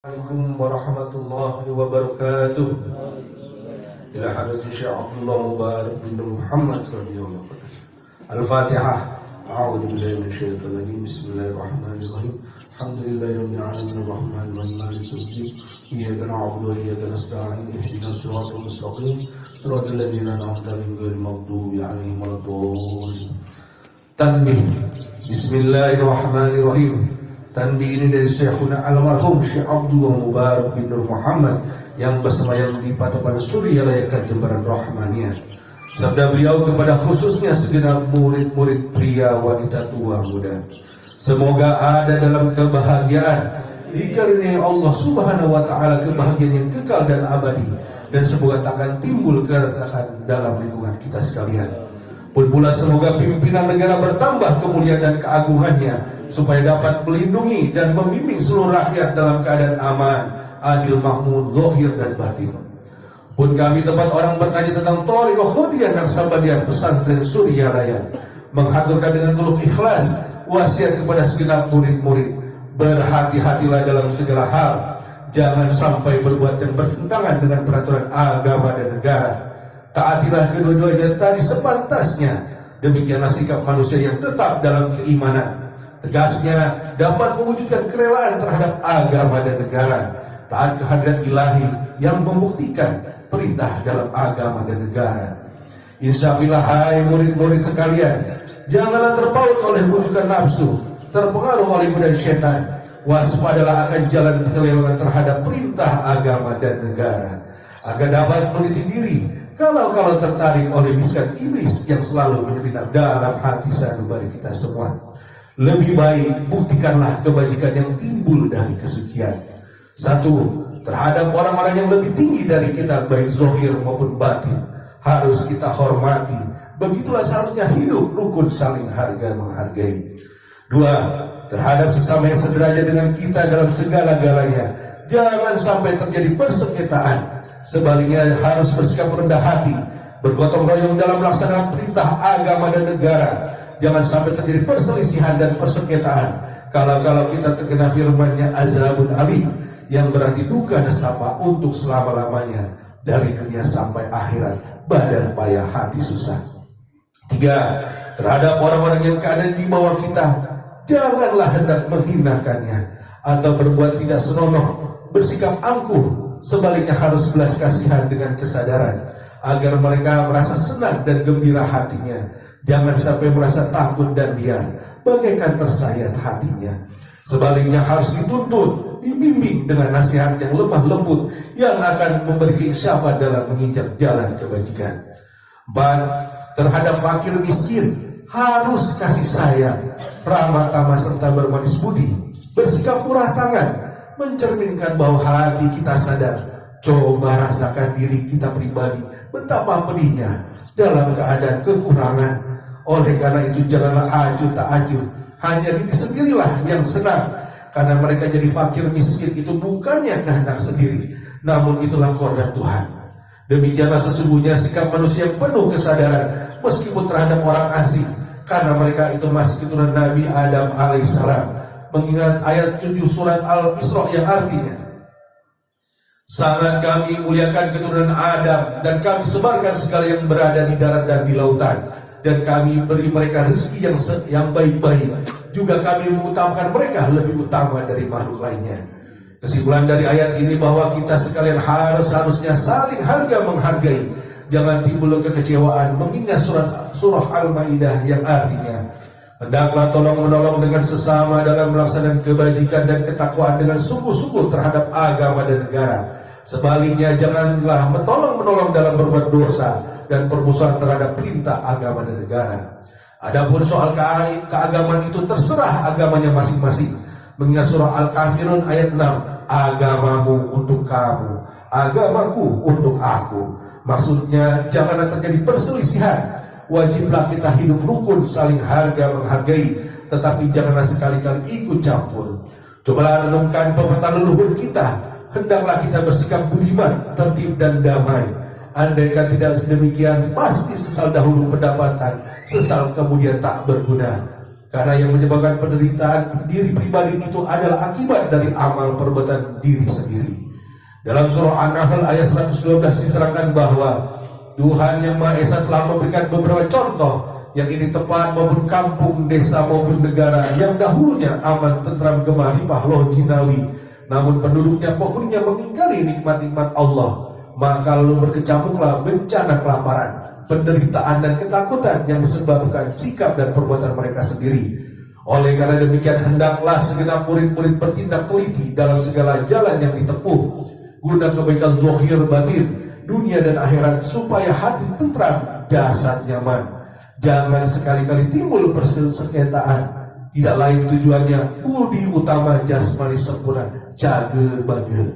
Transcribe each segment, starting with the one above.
Assalamualaikum warahmatullahi wabarakatuh. Ila hadrati Syekh Abdullah Mubarak bin Muhammad radhiyallahu anhu. Al-Fatihah. A'udzu billahi minasyaitonir rajim. Bismillahirrahmanirrahim. Alhamdulillahirabbil alamin arrahmanir rahim maliki yaumiddin. Iyyaka na'budu wa iyyaka nasta'in. Ihdinas siratal mustaqim. Siratal ladzina an'amta 'alaihim ghairil maghdubi 'alaihim waladdallin. Tanbih. Bismillahirrahmanirrahim. Tanbih ini dari Syekhuna almarhum Syekh Abdullah Mubarak bin Nur Muhammad yang bersemayam di Patapan Surya Layakan Jemberan Rahmaniyah. Sabda beliau kepada khususnya segenap murid-murid pria, wanita, tua, muda. Semoga ada dalam kebahagiaan dikarunia Allah Subhanahu wa taala kebahagiaan yang kekal dan abadi, dan semoga takkan timbul keretakan dalam lingkungan kita sekalian. Pun pula semoga pimpinan negara bertambah kemuliaan dan keagungannya, supaya dapat melindungi dan membimbing seluruh rakyat dalam keadaan aman, adil, makmur, zahir dan batin. Pun kami tempat orang bertanya tentang Thariqah Khudiyah Naksabandiyah Pesantren Surya Raya, menghaturkan dengan tulus ikhlas wasiat kepada segenap murid-murid, berhati-hatilah dalam segala hal, jangan sampai berbuat yang bertentangan dengan peraturan agama dan negara. Taatilah kedua-duanya tadi sepantasnya. Demikianlah sikap manusia yang tetap dalam keimanan. Tegasnya dapat mewujudkan kerelaan terhadap agama dan negara, taat kehadirat ilahi yang membuktikan perintah dalam agama dan negara. Insyaallah, hai murid-murid sekalian, janganlah terpaut oleh bujukan nafsu, terpengaruh oleh godaan syaitan. Waspadalah akan jalan penyelewengan terhadap perintah agama dan negara, agar dapat meneliti diri kalau tertarik oleh bisikan iblis yang selalu menyelinap dalam hati sanubari kita semua. Lebih baik buktikanlah kebajikan yang timbul dari kesucian. Satu, terhadap orang-orang yang lebih tinggi dari kita, baik zahir maupun batin, harus kita hormati. Begitulah seharusnya hidup rukun saling harga menghargai. Dua, terhadap sesama yang sederajat dengan kita dalam segala-galanya, jangan sampai terjadi persengketaan. Sebaliknya harus bersikap rendah hati, bergotong royong dalam melaksanakan perintah agama dan negara. Jangan sampai terjadi perselisihan dan persengketaan. Kalau kita terkena firman-Nya azabun alim, yang berarti duka nestapa untuk selama-lamanya, dari dunia sampai akhirat, badan payah hati susah. Tiga, terhadap orang-orang yang keadaan di bawah kita, janganlah hendak menghinakannya atau berbuat tidak senonoh, bersikap angkuh. Sebaliknya harus belas kasihan dengan kesadaran, agar mereka merasa senang dan gembira hatinya. Jangan sampai merasa takut dan diam, bagaikan tersayat hatinya. Sebaliknya harus dituntut, dibimbing dengan nasihat yang lemah lembut, yang akan memberi keinsafan dalam menginjak jalan kebajikan. 4. Terhadap fakir miskin harus kasih sayang, ramah tamah serta bermanis budi, bersikap murah tangan, mencerminkan bahwa hati kita sadar. Coba rasakan diri kita pribadi betapa pedihnya dalam keadaan kekurangan. Oleh karena itu janganlah acuh tak acuh, hanya diri sendirilah yang senang, karena mereka jadi fakir miskin itu bukannya kehendak sendiri, namun itulah qadar Tuhan. Demikianlah sesungguhnya sikap manusia yang penuh kesadaran, meskipun terhadap orang asing, karena mereka itu masih keturunan Nabi Adam alaihissalam. Mengingat ayat 7 surat Al-Isra yang artinya, sangat kami muliakan keturunan Adam, dan kami sebarkan segala yang berada di darat dan di lautan, dan kami beri mereka rezeki yang baik-baik. Juga kami mengutamakan mereka lebih utama dari makhluk lainnya. Kesimpulan dari ayat ini bahwa kita sekalian harusnya saling harga menghargai. Jangan timbul kekecewaan mengingat surah Al-Maidah yang artinya, hendaklah tolong menolong dengan sesama dalam melaksanakan kebajikan dan ketakwaan dengan sungguh-sungguh terhadap agama dan negara. Sebaliknya janganlah menolong dalam berbuat dosa dan permusuhan terhadap perintah agama dan negara. Adapun soal keagamaan itu terserah agamanya masing-masing. Mengingat surah Al-Kafirun ayat 6, agamamu untuk kamu, agamaku untuk aku. Maksudnya janganlah terjadi perselisihan. Wajiblah kita hidup rukun saling harga menghargai, tetapi janganlah sekali-kali ikut campur. Cobalah renungkan pepatah leluhur kita, hendaklah kita bersikap budiman, tertib dan damai. Andaikan tidak demikian, pasti sesal dahulu pendapatan, sesal kemudian tak berguna. Karena yang menyebabkan penderitaan diri pribadi itu adalah akibat dari amal perbuatan diri sendiri. Dalam surah An-Nahl ayat 112 diterangkan bahwa Tuhan Yang Maha Esa telah memberikan beberapa contoh yang ini tepat maupun kampung, desa maupun negara yang dahulunya aman, tentram, gemah, ripah, loh, jinawi. Namun penduduknya penghuninya mengingkari nikmat-nikmat Allah. Maka lalu berkecamuklah bencana kelaparan, penderitaan dan ketakutan yang disebabkan sikap dan perbuatan mereka sendiri. Oleh karena demikian hendaklah segenap murid-murid bertindak teliti dalam segala jalan yang ditempuh guna kebaikan zahir batin, dunia dan akhirat, supaya hati tentram, jasad nyaman. Jangan sekali-kali timbul persengketaan, tidak lain tujuannya budi utama jasmani sempurna, cager bager.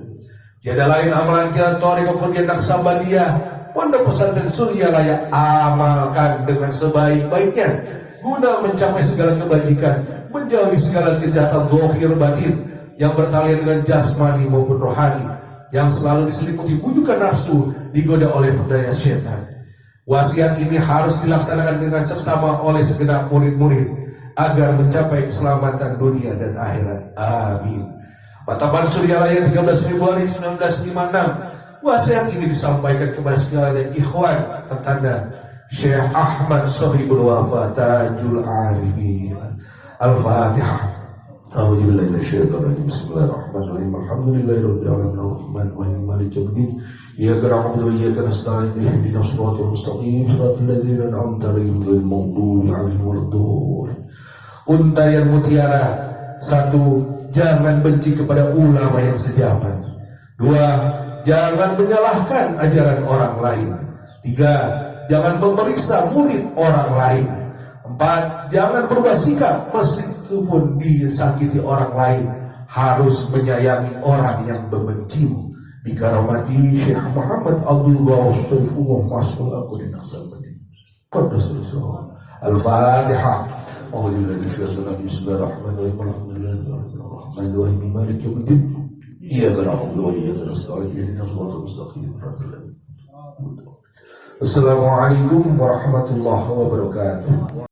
Tiada lain amalan kita Thariqah Qadriyah Naqsabandiyah Pondok Pesantren Surya Raya amalkan dengan sebaik-baiknya guna mencapai segala kebajikan, menjauhi segala kejahatan zahir batin yang bertalian dengan jasmani maupun rohani, yang selalu diselimuti bujukan nafsu, digoda oleh perdaya syaitan. Wasiat ini harus dilaksanakan dengan seksama oleh segenap murid-murid agar mencapai keselamatan dunia dan akhirat. Amin. Matapan Surya Raya 13 Februari 1956. Wasiat ini disampaikan kepada sekalian ikhwan tertanda Syekh Ahmad Sohibul Wafa Tajul Arifin. Al-Fatihah. A'udzubillahi minasyaitonir rajim. Bismillahirrahmanirrahim. Alhamdulillahirabbil alamin arrahmanir rahim maliki yaumiddin. Iyyaka na'budu wa iyyaka nasta'in ihdinas siratal mustaqim siratal ladzina an'amta 'alaihim ghairil maghdubi 'alaihim waladdallin. Untayan mutiara. 1. Jangan benci kepada ulama yang sejaman. 2. Jangan menyalahkan ajaran orang lain. 3. Jangan memeriksa murid orang lain. 4. Jangan berubah sikap meskipun disakiti orang lain. Harus menyayangi orang yang membencimu. Dikaramati Syekh Muhammad Abdullah Saifullah Mas'ul Qadriyah Naqsabandiyah. Qaddasallahu. Al-Fatihah. Bismillahirrahmanirrahim. Alhamdulillahirrahmanirrahim. Maliki yaumiddin. Iyyaka na'budu wa iyyaka nasta'in ihdinas siratal mustaqim. Assalamualaikum warahmatullahi wabarakatuh.